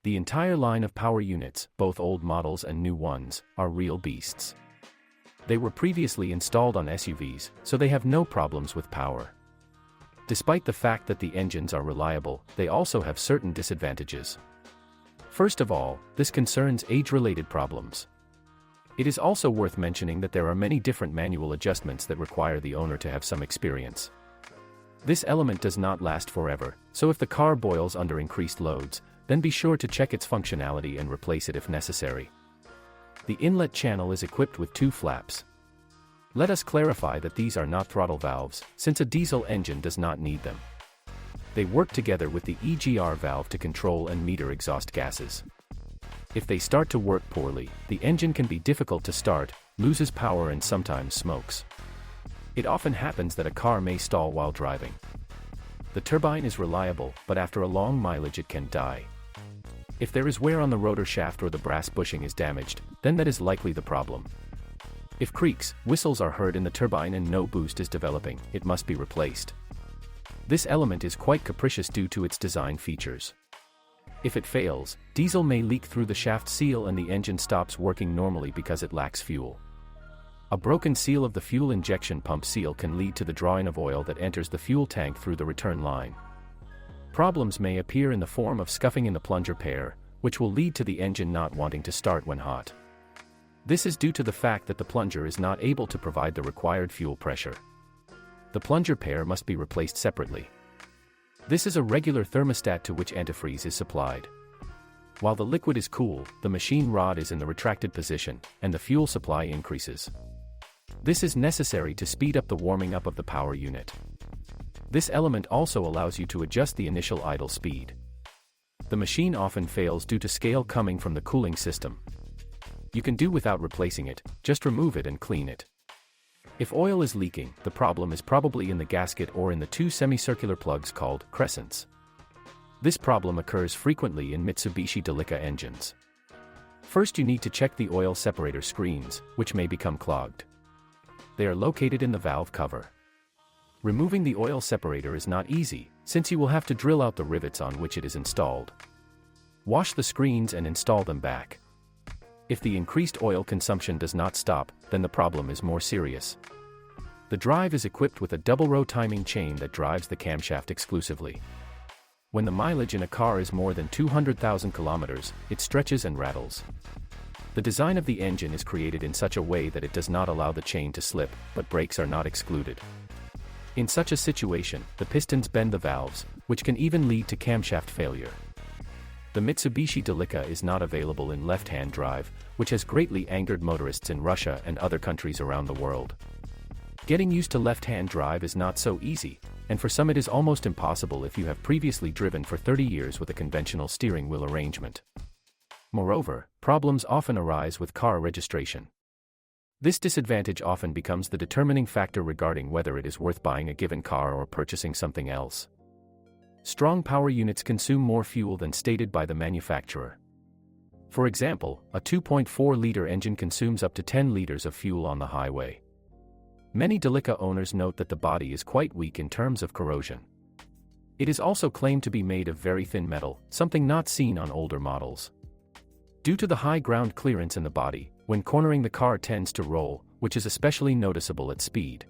The entire line of power units, both old models and new ones, are real beasts. They were previously installed on SUVs, so they have no problems with power. Despite the fact that the engines are reliable, they also have certain disadvantages. First of all, this concerns age-related problems. It is also worth mentioning that there are many different manual adjustments that require the owner to have some experience. This element does not last forever, so if the car boils under increased loads, then be sure to check its functionality and replace it if necessary. The inlet channel is equipped with 2 flaps. Let us clarify that these are not throttle valves, since a diesel engine does not need them. They work together with the EGR valve to control and meter exhaust gases. If they start to work poorly, the engine can be difficult to start, loses power and sometimes smokes. It often happens that a car may stall while driving. The turbine is reliable, but after a long mileage it can die. If there is wear on the rotor shaft or the brass bushing is damaged, then that is likely the problem. If creaks, whistles are heard in the turbine and no boost is developing, it must be replaced. This element is quite capricious due to its design features. If it fails, diesel may leak through the shaft seal and the engine stops working normally because it lacks fuel. A broken seal of the fuel injection pump seal can lead to the drawing of oil that enters the fuel tank through the return line. Problems may appear in the form of scuffing in the plunger pair, which will lead to the engine not wanting to start when hot. This is due to the fact that the plunger is not able to provide the required fuel pressure. The plunger pair must be replaced separately. This is a regular thermostat to which antifreeze is supplied. While the liquid is cool, the machine rod is in the retracted position, and the fuel supply increases. This is necessary to speed up the warming up of the power unit. This element also allows you to adjust the initial idle speed. The machine often fails due to scale coming from the cooling system. You can do without replacing it, just remove it and clean it. If oil is leaking, the problem is probably in the gasket or in the 2 semicircular plugs called crescents. This problem occurs frequently in Mitsubishi Delica engines. First you need to check the oil separator screens, which may become clogged. They are located in the valve cover. Removing the oil separator is not easy, since you will have to drill out the rivets on which it is installed. Wash the screens and install them back. If the increased oil consumption does not stop, then the problem is more serious. The drive is equipped with a double-row timing chain that drives the camshaft exclusively. When the mileage in a car is more than 200,000 kilometers, it stretches and rattles. The design of the engine is created in such a way that it does not allow the chain to slip, but brakes are not excluded. In such a situation, the pistons bend the valves, which can even lead to camshaft failure. The Mitsubishi Delica is not available in left-hand drive, which has greatly angered motorists in Russia and other countries around the world. Getting used to left-hand drive is not so easy, and for some it is almost impossible if you have previously driven for 30 years with a conventional steering wheel arrangement. Moreover, problems often arise with car registration. This disadvantage often becomes the determining factor regarding whether it is worth buying a given car or purchasing something else. Strong power units consume more fuel than stated by the manufacturer. For example, a 2.4-liter engine consumes up to 10 liters of fuel on the highway. Many Delica owners note that the body is quite weak in terms of corrosion. It is also claimed to be made of very thin metal, something not seen on older models. Due to the high ground clearance in the body, when cornering the car tends to roll, which is especially noticeable at speed.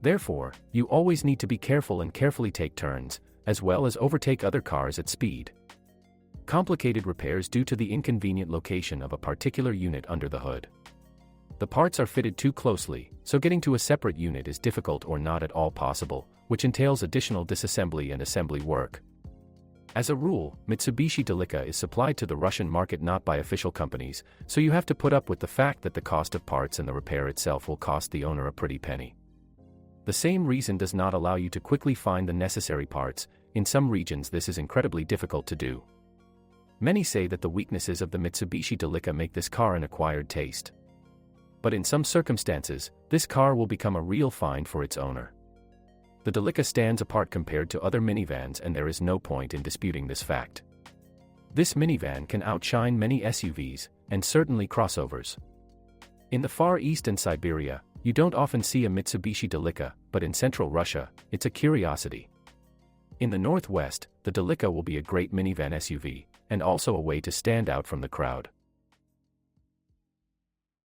Therefore, you always need to be careful and carefully take turns, as well as overtake other cars at speed. Complicated repairs due to the inconvenient location of a particular unit under the hood. The parts are fitted too closely, so getting to a separate unit is difficult or not at all possible, which entails additional disassembly and assembly work. As a rule, Mitsubishi Delica is supplied to the Russian market not by official companies, so you have to put up with the fact that the cost of parts and the repair itself will cost the owner a pretty penny. The same reason does not allow you to quickly find the necessary parts. In some regions this is incredibly difficult to do. Many say that the weaknesses of the Mitsubishi Delica make this car an acquired taste. But in some circumstances, this car will become a real find for its owner. The Delica stands apart compared to other minivans and there is no point in disputing this fact. This minivan can outshine many SUVs, and certainly crossovers. In the Far East and Siberia, you don't often see a Mitsubishi Delica, but in central Russia, it's a curiosity. In the Northwest, the Delica will be a great minivan SUV, and also a way to stand out from the crowd.